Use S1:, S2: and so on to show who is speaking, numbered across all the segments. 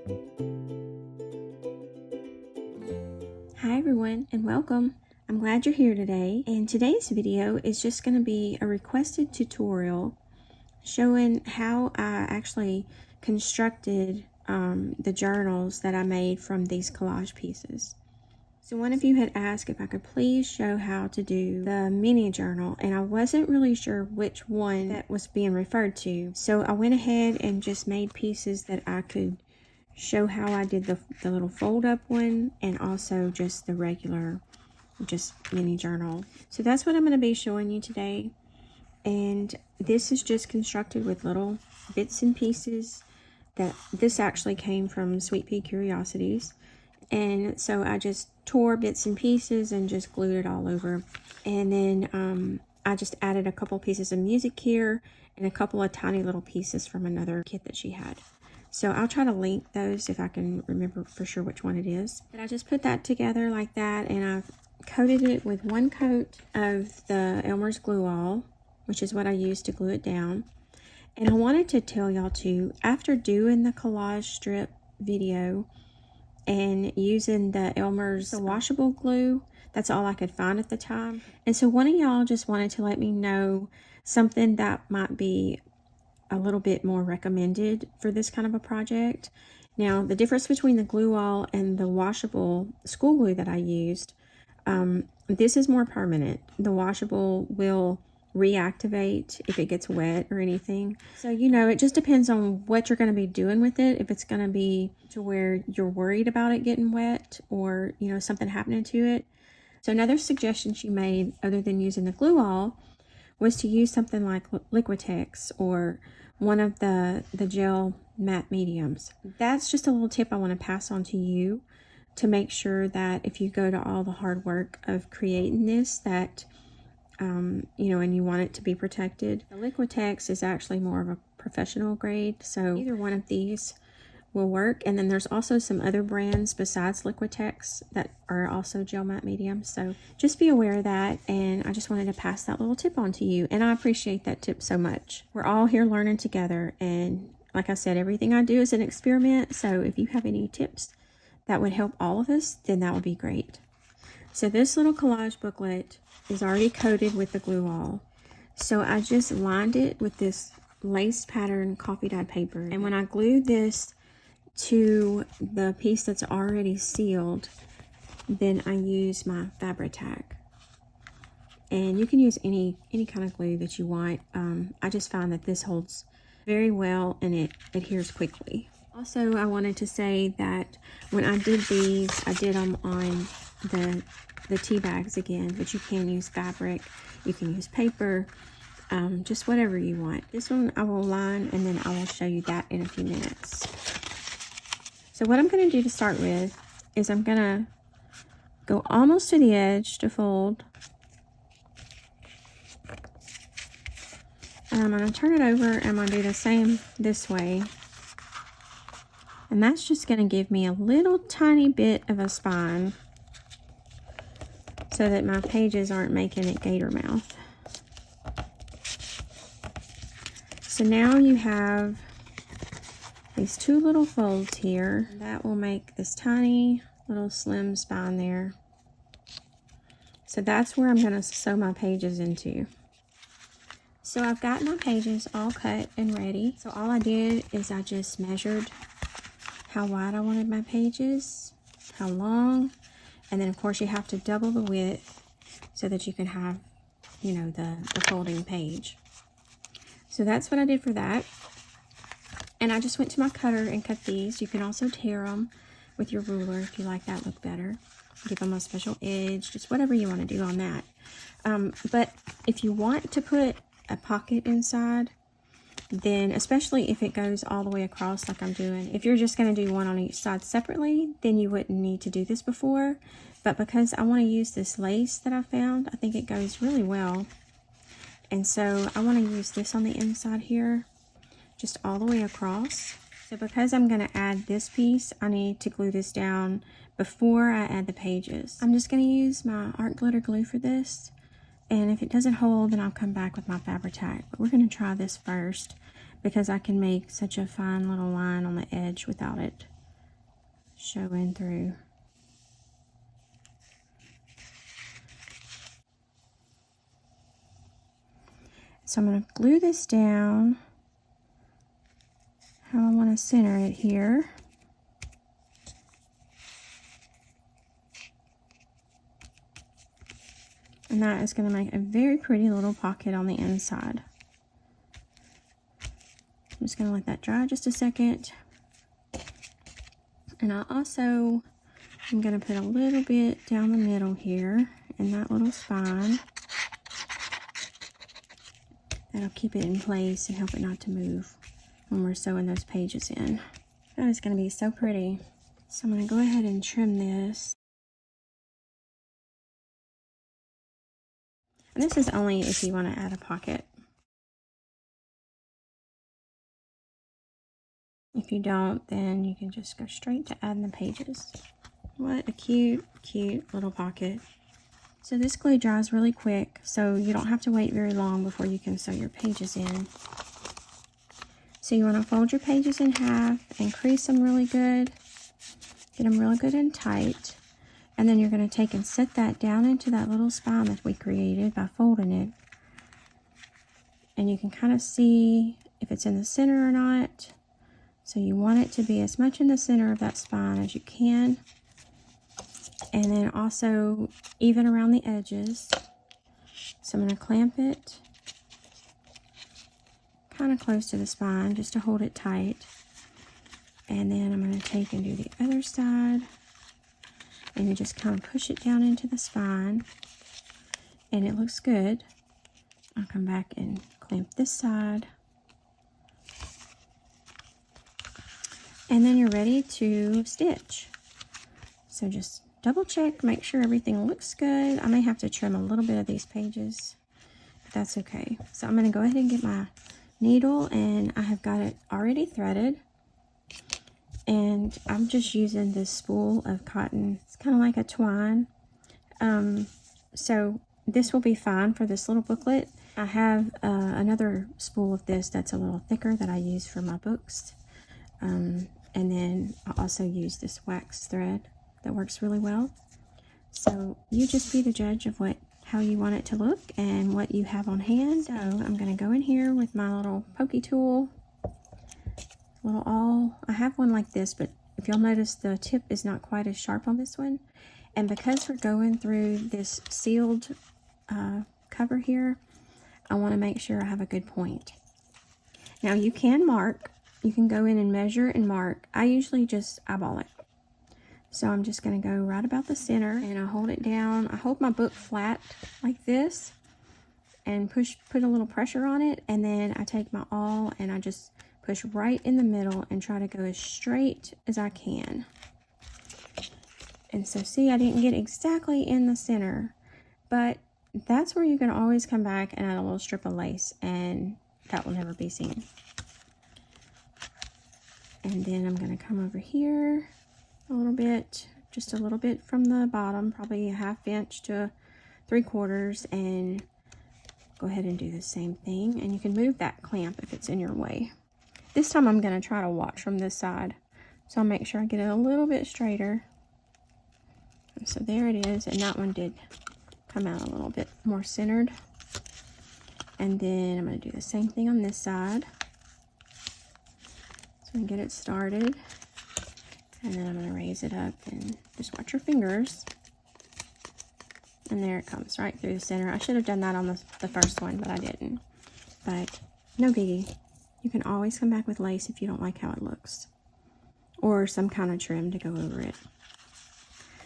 S1: Hi everyone and welcome. I'm glad you're here today, and today's video is just going to be a requested tutorial showing how I actually constructed the journals that I made from these collage pieces. So one of you had asked if I could please show how to do the mini journal, and I wasn't really sure which one that was being referred to. So I went ahead and just made pieces that I could show how I did the little fold up one, and also just the regular just mini journal. So that's what I'm going to be showing you today, and this is just constructed with little bits and pieces. That this actually came from Sweet Pea Curiosities, and so I just tore bits and pieces and just glued it all over, and then I just added a couple pieces of music here and a couple of tiny little pieces from another kit that she had. So I'll try to link those if I can remember for sure which one it is. But I just put that together like that, and I've coated it with one coat of the Elmer's glue all, which is what I used to glue it down. And I wanted to tell y'all too, after doing the collage strip video and using the Elmer's washable glue, that's all I could find at the time. And so one of y'all just wanted to let me know something that might be a little bit more recommended for this kind of a project. Now, the difference between the glue all and the washable school glue that I used, this is more permanent. The washable will reactivate if it gets wet or anything. So, you know, it just depends on what you're going to be doing with it. If it's going to be to where you're worried about it getting wet, or, you know, something happening to it. So another suggestion she made, other than using the glue all, was to use something like Liquitex or one of the gel matte mediums. That's just a little tip I want to pass on to you, to make sure that if you go to all the hard work of creating this, that you know, and you want it to be protected. The Liquitex is actually more of a professional grade, so either one of these will work. And then there's also some other brands besides Liquitex that are also gel matte mediums, so just be aware of that. And I just wanted to pass that little tip on to you, and I appreciate that tip so much. We're all here learning together, and like I said, everything I do is an experiment, so if you have any tips that would help all of us, then that would be great. So this little collage booklet is already coated with the glue all, so I just lined it with this lace pattern coffee dyed paper, and when I glued this to the piece that's already sealed, then I use my Fabri-Tac, and you can use any kind of glue that you want. I just find that this holds very well and it adheres quickly. Also, I wanted to say that when I did these, I did them on the tea bags again, but you can use fabric, you can use paper, just whatever you want. This one I will line, and then I will show you that in a few minutes. So what I'm going to do to start with is I'm going to go almost to the edge to fold. And I'm going to turn it over, and I'm going to do the same this way. And that's just going to give me a little tiny bit of a spine so that my pages aren't making it gator mouth. So now you have these two little folds here. That will make this tiny little slim spine there. So that's where I'm going to sew my pages into. So I've got my pages all cut and ready. So all I did is I just measured how wide I wanted my pages, how long, and then of course you have to double the width so that you can have, you know, the folding page. So that's what I did for that. And I just went to my cutter and cut these. You can also tear them with your ruler if you like that look better. Give them a special edge, just whatever you want to do on that. But if you want to put a pocket inside, then especially if it goes all the way across like I'm doing, if you're just going to do one on each side separately, then you wouldn't need to do this before. But because I want to use this lace that I found, I think it goes really well. And so I want to use this on the inside here, just all the way across. So because I'm going to add this piece, I need to glue this down before I add the pages. I'm just going to use my art glitter glue for this, and if it doesn't hold, then I'll come back with my Fabri-Tac. But we're going to try this first because I can make such a fine little line on the edge without it showing through. So I'm going to glue this down how I want to center it here. And that is going to make a very pretty little pocket on the inside. I'm just going to let that dry just a second. And I also am going to put a little bit down the middle here in that little spine. That'll keep it in place and help it not to move when we're sewing those pages in. That is going to be so pretty. So I'm going to go ahead and trim this. And this is only if you want to add a pocket. If you don't, then you can just go straight to adding the pages. What a cute, cute little pocket. So this glue dries really quick, so you don't have to wait very long before you can sew your pages in. So you want to fold your pages in half and crease them really good. Get them really good and tight. And then you're going to take and set that down into that little spine that we created by folding it. And you can kind of see if it's in the center or not. So you want it to be as much in the center of that spine as you can. And then also even around the edges. So I'm going to clamp it kind of close to the spine just to hold it tight. And then I'm going to take and do the other side. And you just kind of push it down into the spine. And it looks good. I'll come back and clamp this side. And then you're ready to stitch. So just double check, make sure everything looks good. I may have to trim a little bit of these pages, but that's okay. So I'm going to go ahead and get my needle, and I have got it already threaded. And I'm just using this spool of cotton. It's kind of like a twine. So this will be fine for this little booklet. I have another spool of this that's a little thicker that I use for my books. And then I also use this wax thread that works really well. So you just be the judge of how you want it to look and what you have on hand. So I'm going to go in here with my little pokey tool. Little awl. I have one like this, but if you'll notice, the tip is not quite as sharp on this one. And because we're going through this sealed cover here, I want to make sure I have a good point. Now you can mark. You can go in and measure and mark. I usually just eyeball it. So I'm just going to go right about the center, and I hold it down. I hold my book flat like this and put a little pressure on it, and then I take my awl and I just push right in the middle and try to go as straight as I can. And so see, I didn't get exactly in the center, but that's where you can always come back and add a little strip of lace, and that will never be seen. And then I'm going to come over here a little bit, just a little bit from the bottom, probably a 1/2 inch to 3/4, and go ahead and do the same thing. And you can move that clamp if it's in your way. This time I'm going to try to watch from this side, so I'll make sure I get it a little bit straighter. And so there it is, and that one did come out a little bit more centered. And then I'm going to do the same thing on this side. So I'm going to get it started, and then I'm going to raise it up and just watch your fingers. And there it comes right through the center. I should have done that on the first one, but I didn't. But no biggie. You can always come back with lace if you don't like how it looks, or some kind of trim to go over it.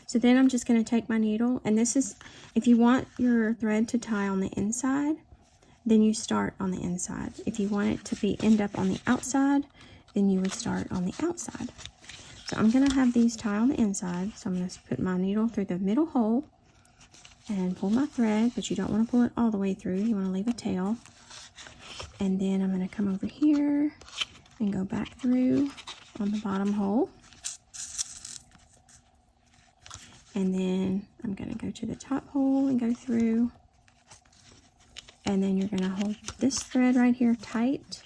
S1: So then I'm just going to take my needle, and this is, if you want your thread to tie on the inside, then you start on the inside. If you want it to end up on the outside, then you would start on the outside. So I'm going to have these tie on the inside, so I'm going to put my needle through the middle hole and pull my thread, but you don't want to pull it all the way through. You want to leave a tail. And then I'm going to come over here and go back through on the bottom hole. And then I'm going to go to the top hole and go through. And then you're going to hold this thread right here tight.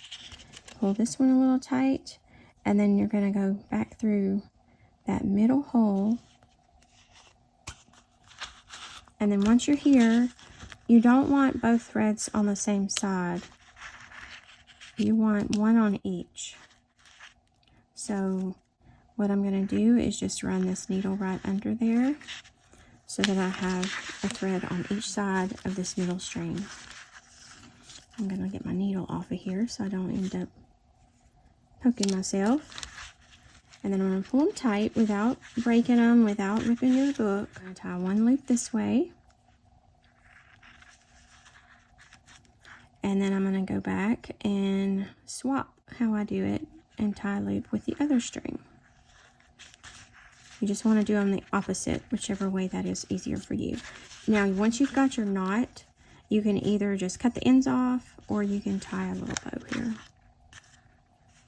S1: Pull this one a little tight. And then you're going to go back through that middle hole. And then once you're here, you don't want both threads on the same side. You want one on each. So what I'm going to do is just run this needle right under there so that I have a thread on each side of this middle string. I'm going to get my needle off of here so I don't end up poking myself. And then I'm going to pull them tight without breaking them, without ripping your book. I'm going to tie one loop this way. And then I'm going to go back and swap how I do it and tie a loop with the other string. You just want to do them the opposite, whichever way that is easier for you. Now, once you've got your knot, you can either just cut the ends off or you can tie a little bow here.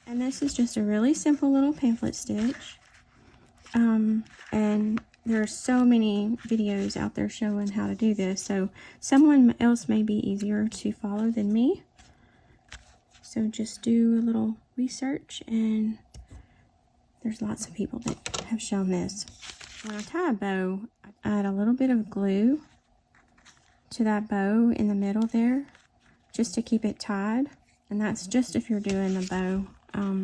S1: And this is just a really simple little pamphlet stitch. And there are so many videos out there showing how to do this, so someone else may be easier to follow than me. So just do a little research, and there's lots of people that have shown this. When I tie a bow, I add a little bit of glue to that bow in the middle there, just to keep it tied. And that's just if you're doing the bow.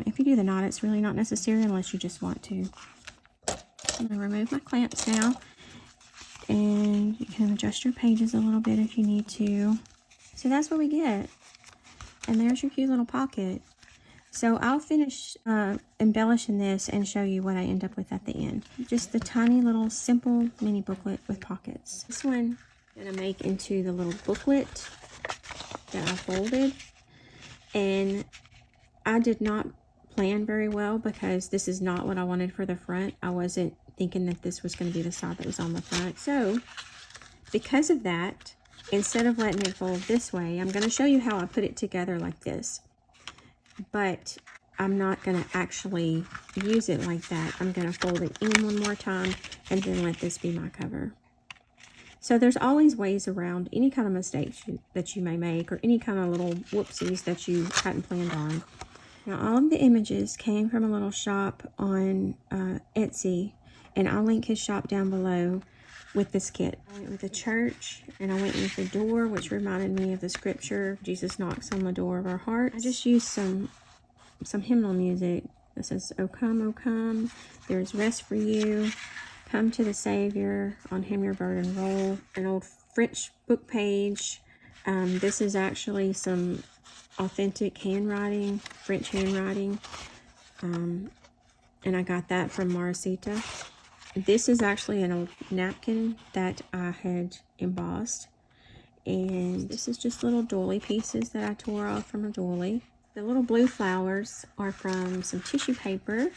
S1: If you do the knot, it's really not necessary unless you just want to. I'm going to remove my clamps now, and you can adjust your pages a little bit if you need to. So that's what we get, and there's your cute little pocket. So I'll finish embellishing this and show you what I end up with at the end. Just the tiny little simple mini booklet with pockets. This one I'm going to make into the little booklet that I folded, and I did not plan very well because this is not what I wanted for the front. I wasn't thinking that this was going to be the side that was on the front. So because of that, instead of letting it fold this way, I'm going to show you how I put it together like this. But I'm not going to actually use it like that. I'm going to fold it in one more time and then let this be my cover. So there's always ways around any kind of mistakes that you may make, or any kind of little whoopsies that you hadn't planned on. Now, all of the images came from a little shop on Etsy, and I'll link his shop down below with this kit. I went with the church, and I went with the door, which reminded me of the scripture, Jesus knocks on the door of our heart. I just used some hymnal music that says, "O come, there is rest for you. Come to the Savior, on him your burden roll." An old French book page. This is actually some authentic handwriting, French handwriting, and I got that from Maricita. This is actually an old napkin that I had embossed, and this is just little doily pieces that I tore off from a doily. The little blue flowers are from some tissue paper.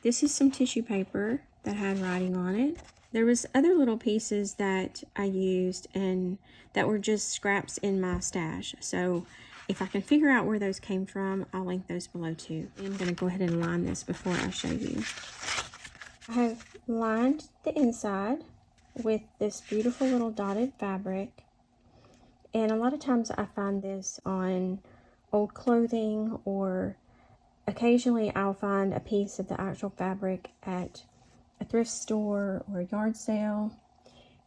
S1: This is some tissue paper that had writing on it. There was other little pieces that I used and that were just scraps in my stash. So if I can figure out where those came from, I'll link those below too. I'm going to go ahead and line this before I show you. I have lined the inside with this beautiful little dotted fabric. And a lot of times I find this on old clothing, or occasionally I'll find a piece of the actual fabric at a thrift store or a yard sale.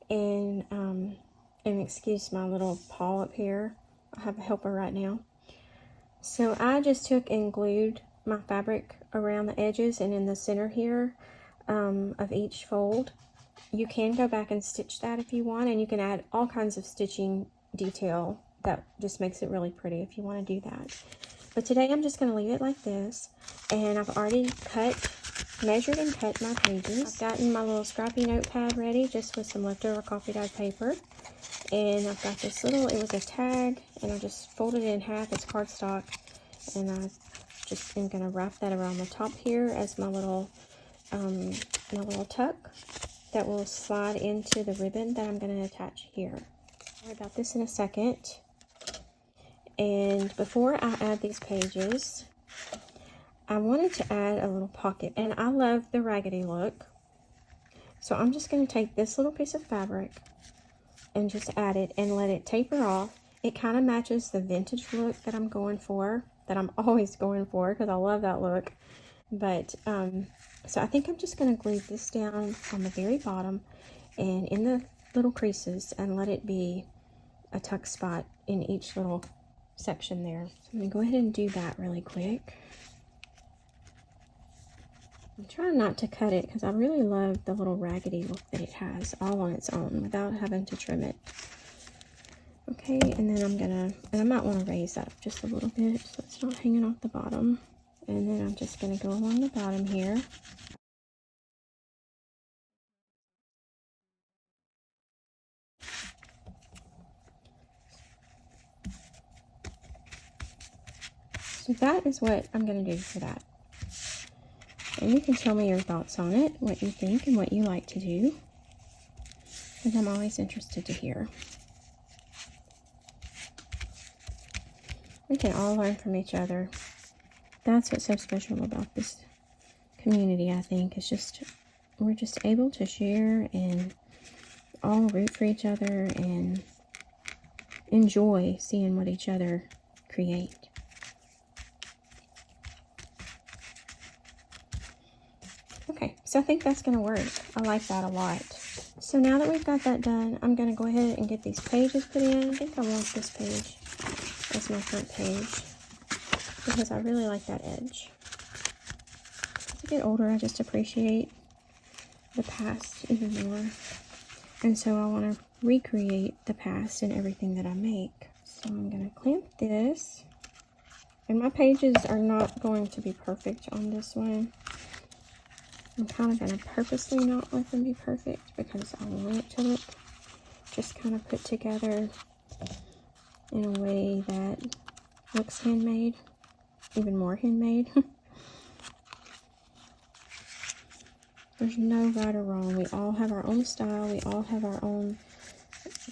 S1: And excuse my little paw up here. I have a helper right now. So I just took and glued my fabric around the edges and in the center here of each fold. You can go back and stitch that if you want, and you can add all kinds of stitching detail that just makes it really pretty if you want to do that. But today I'm just going to leave it like this, and I've already measured and cut my pages. I've gotten my little scrappy notepad ready just with some leftover coffee dyed paper. And I've got this little, it was a tag, and I just folded it in half. It's cardstock, and I just am going to wrap that around the top here as my little tuck that will slide into the ribbon that I'm going to attach here. I'll worry about this in a second. And before I add these pages, I wanted to add a little pocket, and I love the raggedy look. So I'm just going to take this little piece of fabric and just add it and let it taper off. It kind of matches the vintage look that I'm going for, that I'm always going for because I love that look. But, so I think I'm just going to glue this down on the very bottom and in the little creases and let it be a tuck spot in each little section there. So I'm going to go ahead and do that really quick. I'm trying not to cut it because I really love the little raggedy look that it has all on its own without having to trim it. Okay, and then I might want to raise that up just a little bit so it's not hanging off the bottom. And then I'm just going to go along the bottom here. So that is what I'm going to do for that. And you can tell me your thoughts on it, what you think and what you like to do. Because I'm always interested to hear. We can all learn from each other. That's what's so special about this community, I think. It's just, we're just able to share and all root for each other and enjoy seeing what each other create. Okay, so I think that's going to work. I like that a lot. So now that we've got that done, I'm going to go ahead and get these pages put in. I think I want this page as my front page because I really like that edge. As I get older, I just appreciate the past even more. And so I want to recreate the past in everything that I make. So I'm going to clamp this. And my pages are not going to be perfect on this one. I'm kind of going to purposely not let them be perfect because I want it to look just kind of put together in a way that looks handmade, even more handmade. There's no right or wrong. We all have our own style. We all have our own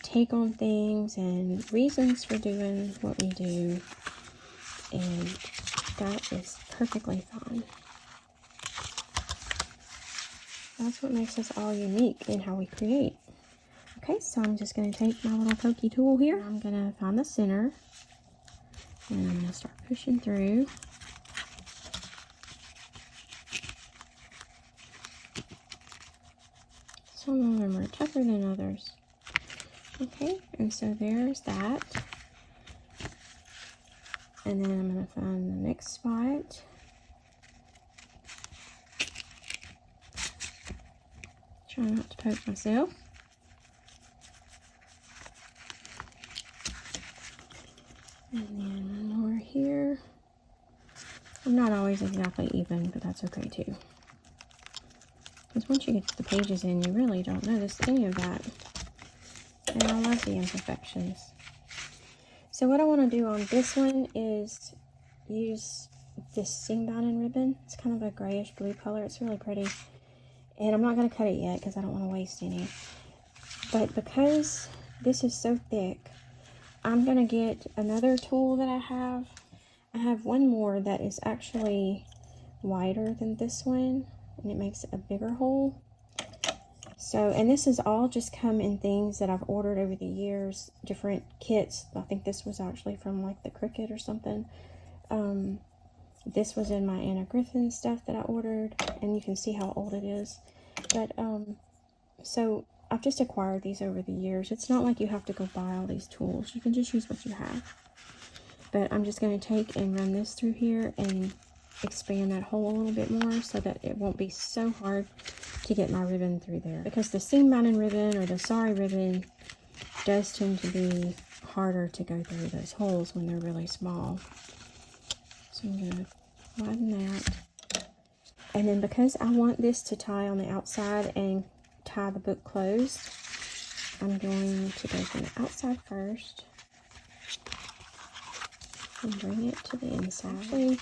S1: take on things and reasons for doing what we do. And that is perfectly fine. That's what makes us all unique in how we create. Okay, so I'm just going to take my little pokey tool here. I'm going to find the center. And I'm going to start pushing through. Some of them are tougher than others. Okay, and so there's that. And then I'm going to find the next spot. Try not to poke myself. And then one more here. I'm not always exactly even, but that's okay too. Because once you get the pages in, you really don't notice any of that. And I love the imperfections. So what I want to do on this one is use this seam binding ribbon. It's kind of a grayish blue color. It's really pretty. And I'm not going to cut it yet because I don't want to waste any. But because this is so thick, I'm going to get another tool that I have. I have one more that is actually wider than this one. And it makes a bigger hole. So, and this has all just come in things that I've ordered over the years. Different kits. I think this was actually from like the Cricut or something. This was in my Anna Griffin stuff that I ordered, and you can see how old it is. But, so I've just acquired these over the years. It's not like you have to go buy all these tools. You can just use what you have. But I'm just going to take and run this through here and expand that hole a little bit more so that it won't be so hard to get my ribbon through there. Because the seam binding ribbon or the sari ribbon does tend to be harder to go through those holes when they're really small. So I'm going to widen that. And then because I want this to tie on the outside and tie the book closed, I'm going to go from the outside first and bring it to the inside. Actually,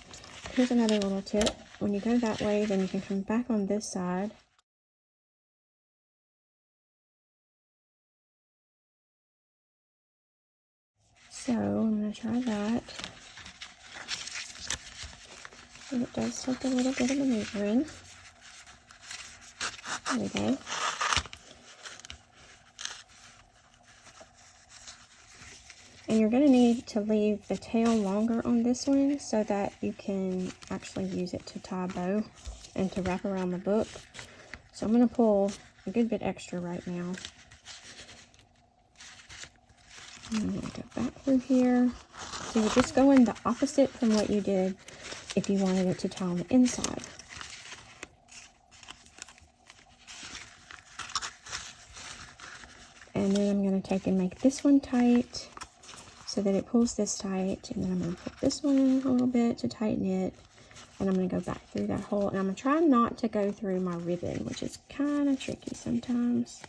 S1: here's another little tip. When you go that way, then you can come back on this side. So I'm going to try that. And it does take a little bit of maneuvering. There we go. And you're going to need to leave the tail longer on this one so that you can actually use it to tie a bow and to wrap around the book. So I'm going to pull a good bit extra right now. I'm going to go back through here. So you're just going the opposite from what you did if you wanted it to tie on the inside. And then I'm going to take and make this one tight so that it pulls this tight. And then I'm going to put this one in a little bit to tighten it. And I'm going to go back through that hole. And I'm going to try not to go through my ribbon, which is kind of tricky sometimes.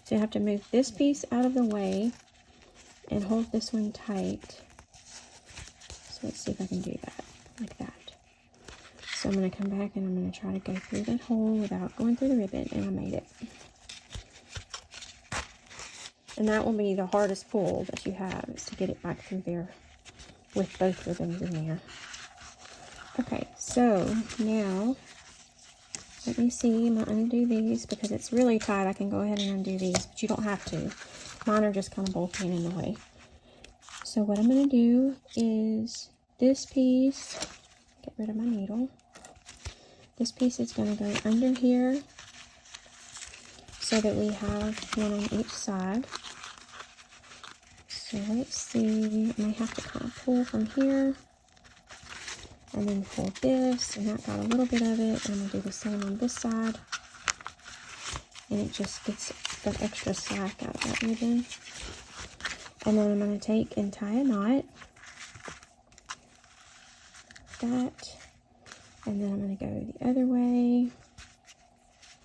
S1: So you have to move this piece out of the way and hold this one tight. So let's see if I can do that, like that. So I'm going to come back and I'm going to try to go through that hole without going through the ribbon. And I made it. And that will be the hardest pull that you have, is to get it back through there with both ribbons in there. Okay, so now let me see. I'm going to undo these because it's really tight. I can go ahead and undo these, but you don't have to. Mine are just kind of bulking in the way. So what I'm going to do is this piece, get rid of my needle. This piece is going to go under here so that we have one on each side. So let's see, I may have to kind of pull from here and then pull this, and that got a little bit of it. And I'm going to do the same on this side. And it just gets that extra slack out of that ribbon. And then I'm going to take and tie a knot. That. And then I'm going to go the other way.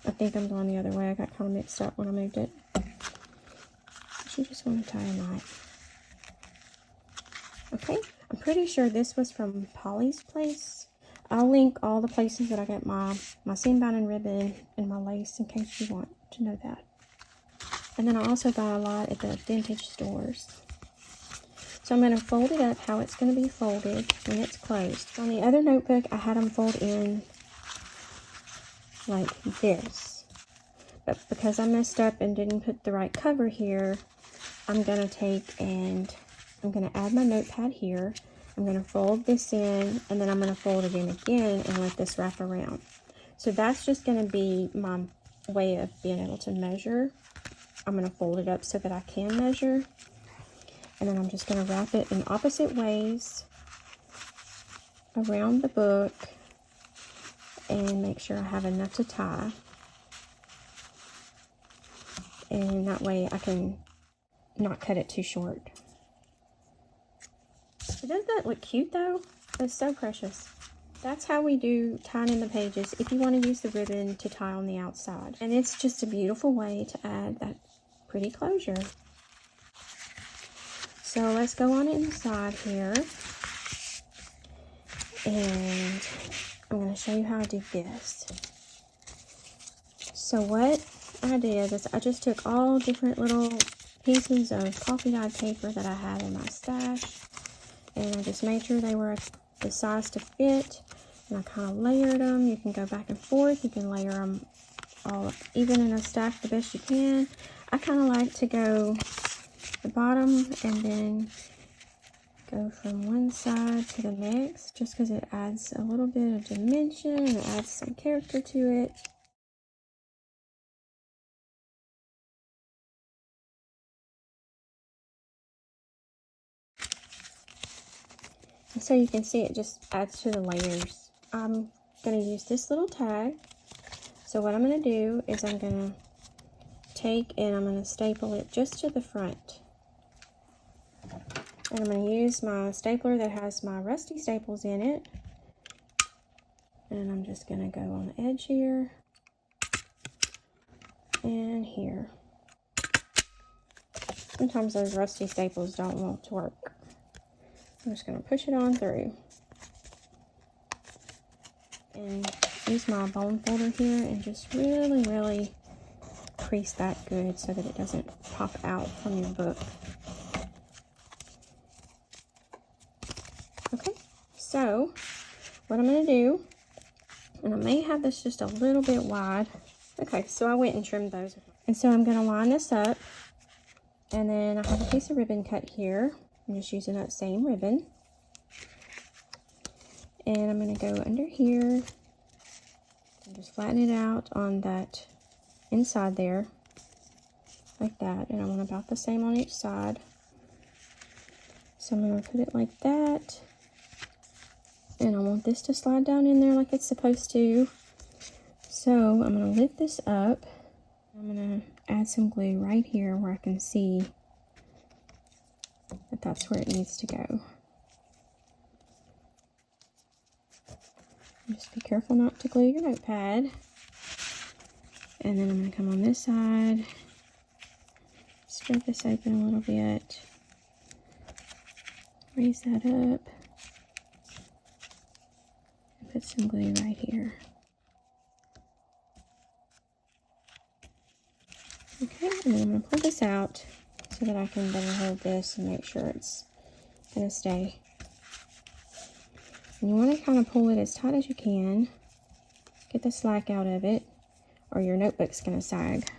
S1: I think I'm going the other way. I got kind of mixed up when I moved it. So you just want to tie a knot. Okay, I'm pretty sure this was from Polly's place. I'll link all the places that I got my seam binding ribbon and my lace in case you want to know that. And then I also buy a lot at the vintage stores. So I'm going to fold it up how it's going to be folded when it's closed. On the other notebook, I had them fold in like this. But because I messed up and didn't put the right cover here, I'm going to take and I'm going to add my notepad here. I'm going to fold this in, and then I'm going to fold it in again and let this wrap around. So that's just going to be my way of being able to measure. I'm going to fold it up so that I can measure. And then I'm just going to wrap it in opposite ways around the book and make sure I have enough to tie. And that way I can not cut it too short. Doesn't that look cute though? It's so precious. That's how we do tying in the pages if you want to use the ribbon to tie on the outside. And it's just a beautiful way to add that pretty closure. So let's go on inside here. And I'm going to show you how I do this. So what I did is I just took all different little pieces of coffee dyed paper that I had in my stash. And I just made sure they were the size to fit. And I kind of layered them. You can go back and forth. You can layer them all even in a stack the best you can. I kind of like to go the bottom and then go from one side to the next, just because it adds a little bit of dimension and it adds some character to it. So you can see it just adds to the layers. I'm going to use this little tag. So what I'm going to do is I'm going to take and I'm going to staple it just to the front. And I'm going to use my stapler that has my rusty staples in it. And I'm just going to go on the edge here and here. Sometimes those rusty staples don't want to work. I'm just going to push it on through and use my bone folder here and just really crease that good so that it doesn't pop out from your book. Okay, so what I'm going to do, and I may have this just a little bit wide. Okay, so I went and trimmed those. And so I'm going to line this up, and then I have a piece of ribbon cut here. I'm just using that same ribbon. And I'm going to go under here and just flatten it out on that inside there, like that. And I want about the same on each side. So I'm going to put it like that. And I want this to slide down in there like it's supposed to. So I'm going to lift this up. I'm going to add some glue right here where I can see that that's where it needs to go. Just be careful not to glue your notepad. And then I'm going to come on this side, spread this open a little bit, raise that up, and put some glue right here. Okay, and then I'm going to pull this out so that I can better hold this and make sure it's going to stay. And you want to kind of pull it as tight as you can. Get the slack out of it, or your notebook's going to sag.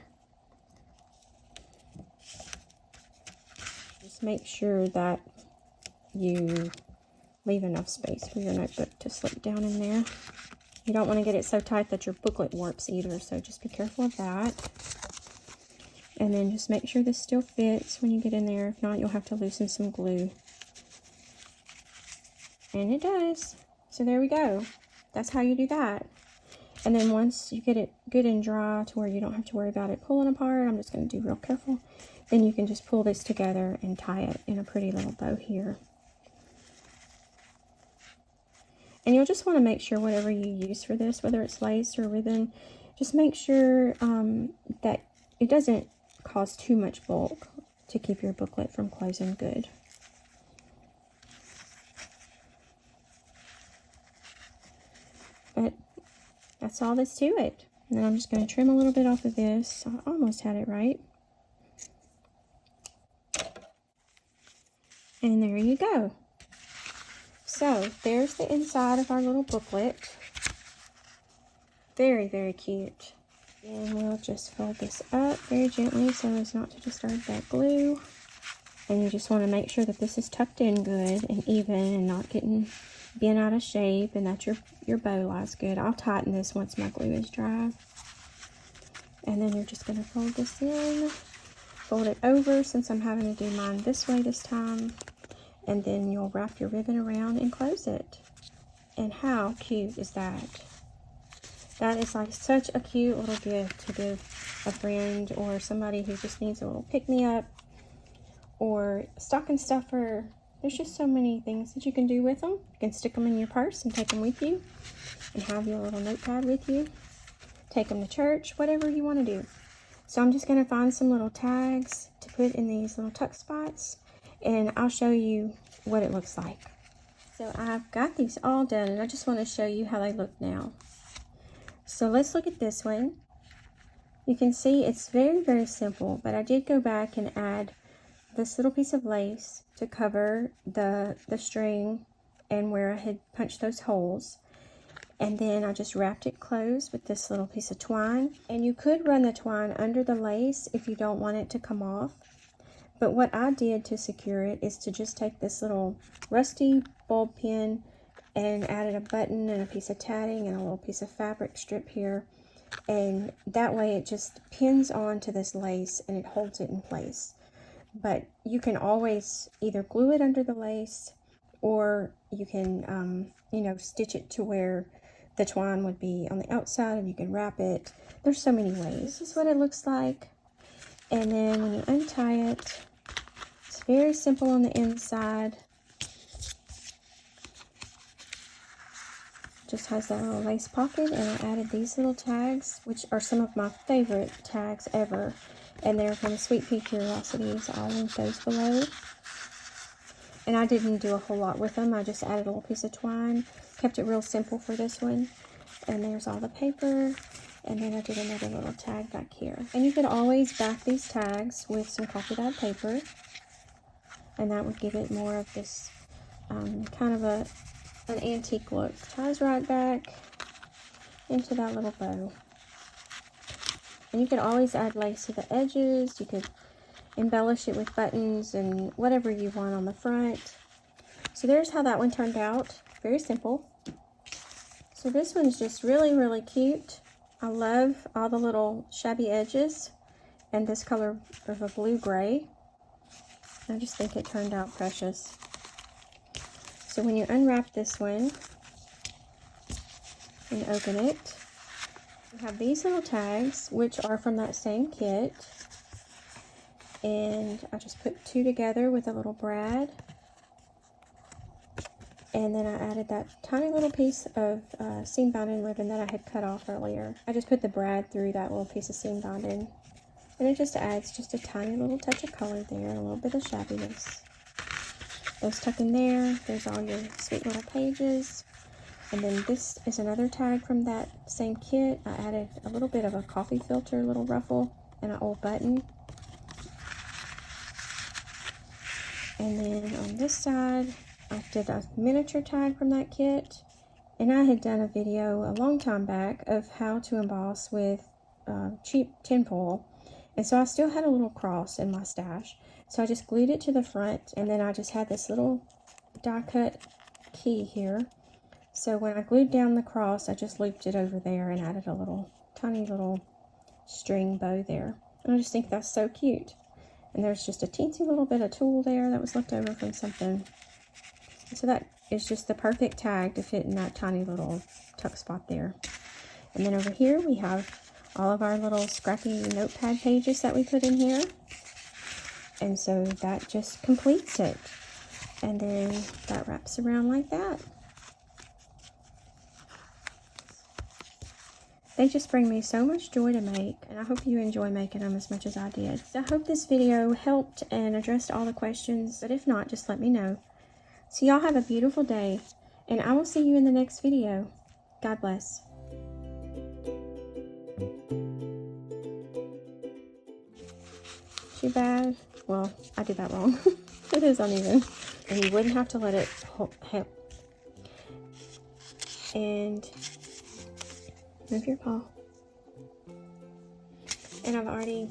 S1: Just make sure that you leave enough space for your notebook to slip down in there. You don't want to get it so tight that your booklet warps either, so just be careful of that. And then just make sure this still fits when you get in there. If not, you'll have to loosen some glue. And it does. So there we go. That's how you do that. And then once you get it good and dry to where you don't have to worry about it pulling apart, I'm just going to do real careful. Then you can just pull this together and tie it in a pretty little bow here. And you'll just want to make sure whatever you use for this, whether it's lace or ribbon, just make sure that it doesn't cause too much bulk to keep your booklet from closing good. But that's all that's to it. And then I'm just going to trim a little bit off of this. I almost had it right. And there you go. So there's the inside of our little booklet. Very, very cute. And we'll just fold this up very gently so as not to disturb that glue. And you just want to make sure that this is tucked in good and even and not getting bent out of shape, and that your bow lies good. I'll tighten this once my glue is dry. And then you're just going to fold this in, fold it over since I'm having to do mine this way this time, and then you'll wrap your ribbon around and close it. And how cute is that? That is like such a cute little gift to give a friend or somebody who just needs a little pick-me-up, or stocking stuffer. There's just so many things that you can do with them. You can stick them in your purse and take them with you and have your little notepad with you. Take them to church, whatever you want to do. So I'm just going to find some little tags to put in these little tuck spots, and I'll show you what it looks like. So I've got these all done, and I just want to show you how they look now. So let's look at this one. You can see it's very, very simple, but I did go back and add this little piece of lace to cover the string and where I had punched those holes. And then I just wrapped it closed with this little piece of twine. And you could run the twine under the lace if you don't want it to come off. But what I did to secure it is to just take this little rusty bulb pin and added a button and a piece of tatting and a little piece of fabric strip here. And that way it just pins onto this lace and it holds it in place. But you can always either glue it under the lace, or you can, you know, stitch it to where the twine would be on the outside, and you can wrap it. There's so many ways. This is what it looks like. And then when you untie it, it's very simple on the inside. Just has that little lace pocket, and I added these little tags, which are some of my favorite tags ever. And they're from Sweet Pea Curiosities. I'll link those below. And I didn't do a whole lot with them. I just added a little piece of twine. Kept it real simple for this one. And there's all the paper. And then I did another little tag back here. And you could always back these tags with some coffee dyed paper. And that would give it more of this kind of an antique look. Ties right back into that little bow. And you could always add lace to the edges. You could embellish it with buttons and whatever you want on the front. So there's how that one turned out. Very simple. So this one's just really, really cute. I love all the little shabby edges and this color of a blue-gray. I just think it turned out precious. So when you unwrap this one and open it, you have these little tags, which are from that same kit. And I just put two together with a little brad. And then I added that tiny little piece of seam binding ribbon that I had cut off earlier. I just put the brad through that little piece of seam binding. And it just adds just a tiny little touch of color there, and a little bit of shabbiness. Those tuck in there. There's all your sweet little pages. And then this is another tag from that same kit. I added a little bit of a coffee filter, little ruffle, and an old button. And then on this side, I did a miniature tag from that kit. And I had done a video a long time back of how to emboss with cheap tinfoil. And so I still had a little cross in my stash. So I just glued it to the front, and then I just had this little die cut key here. So when I glued down the cross, I just looped it over there and added a little tiny little string bow there. And I just think that's so cute. And there's just a teensy little bit of tulle there that was left over from something. So that is just the perfect tag to fit in that tiny little tuck spot there. And then over here we have all of our little scrappy notepad pages that we put in here. And so that just completes it. And then that wraps around like that. They just bring me so much joy to make, and I hope you enjoy making them as much as I did. So I hope this video helped and addressed all the questions, but if not, just let me know. So y'all have a beautiful day, and I will see you in the next video. God bless. Too bad. Well, I did that wrong. It is uneven. And you wouldn't have to let it help. And move your paw. And I've already